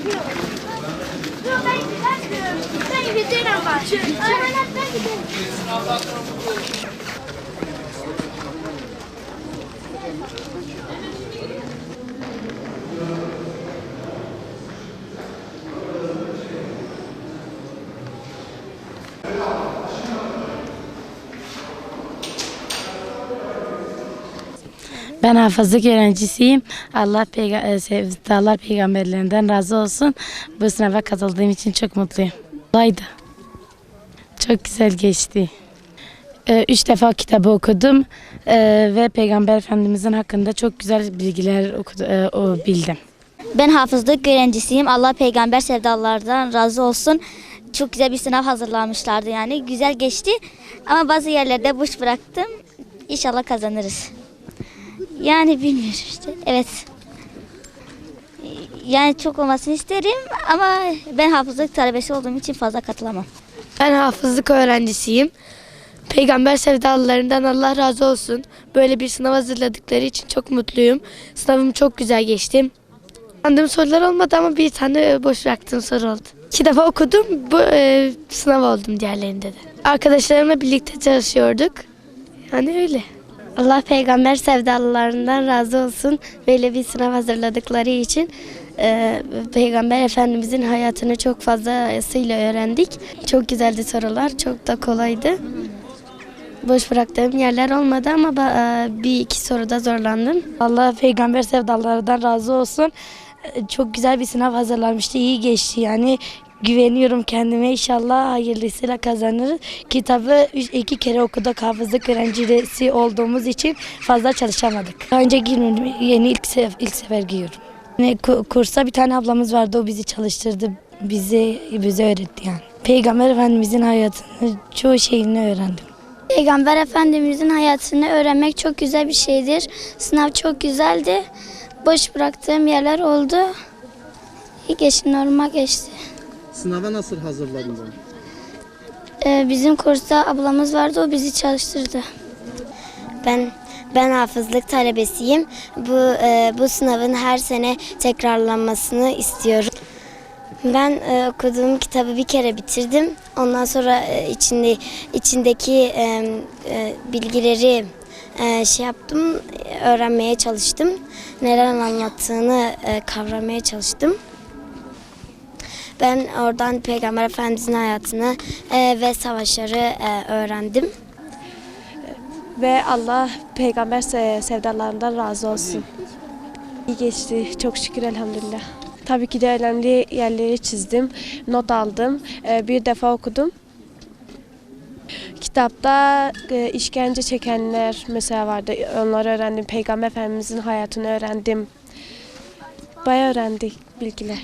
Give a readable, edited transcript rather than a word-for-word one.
Yok ben giderim bak. Ben giderim. Ben hafızlık öğrencisiyim. Allah peygamberlerinden razı olsun. Bu sınava katıldığım için çok mutluyum. Kolaydı. Çok güzel geçti. 3 defa kitabı okudum ve Peygamber Efendimizin hakkında çok güzel bilgiler bildim. Ben hafızlık öğrencisiyim. Allah peygamber sevdalardan razı olsun. Çok güzel bir sınav hazırlamışlardı yani. Güzel geçti ama bazı yerlerde boş bıraktım. İnşallah kazanırız. Yani bilmiyorum işte. Evet. Yani çok olmasını isterim ama ben hafızlık talebesi olduğum için fazla katılamam. Ben hafızlık öğrencisiyim. Peygamber sevdalılarından Allah razı olsun. Böyle bir sınav hazırladıkları için çok mutluyum. Sınavım çok güzel geçti. Anladığım sorular olmadı ama bir tane boş bıraktığım soru oldu. 2 defa okudum. Bu sınav oldum diğerlerinde de. Arkadaşlarımla birlikte çalışıyorduk. Yani öyle. Allah peygamber sevdalılarından razı olsun. Böyle bir sınav hazırladıkları için Peygamber Efendimizin hayatını çok fazlasıyla öğrendik. Çok güzeldi sorular, çok da kolaydı. Boş bıraktığım yerler olmadı ama bir iki soruda zorlandım. Allah peygamber sevdalarından razı olsun. Çok güzel bir sınav hazırlanmıştı. İyi geçti yani. Güveniyorum kendime. İnşallah hayırlısıyla kazanırız. Kitabı 2 kere okuduk. Hafızlık öğrencisi olduğumuz için fazla çalışamadık. Daha önce girmedim. Yeni ilk sefer giyiyorum. Yani kursa bir tane ablamız vardı. O bizi çalıştırdı. Bize öğretti yani. Peygamber Efendimizin hayatını, çoğu şeyini öğrendim. Peygamber Efendimizin hayatını öğrenmek çok güzel bir şeydir. Sınav çok güzeldi. Boş bıraktığım yerler oldu. İyi geçti, normal geçti. Sınava nasıl hazırlandın? Bizim kursta ablamız vardı, o bizi çalıştırdı. Ben hafızlık talebesiyim. Bu sınavın her sene tekrarlanmasını istiyorum. Ben okuduğum kitabı bir kere bitirdim. Ondan sonra içindeki bilgileri yaptım, öğrenmeye çalıştım. Neler anlattığını kavramaya çalıştım. Ben oradan Peygamber Efendimizin hayatını ve savaşları öğrendim. Ve Allah peygamber sevdalarından razı olsun. İyi geçti. Çok şükür elhamdülillah. Tabii ki de önemli yerleri çizdim. Not aldım. Bir defa okudum. Kitapta işkence çekenler mesela vardı. Onları öğrendim. Peygamber Efendimizin hayatını öğrendim. Bayağı öğrendik bilgiler.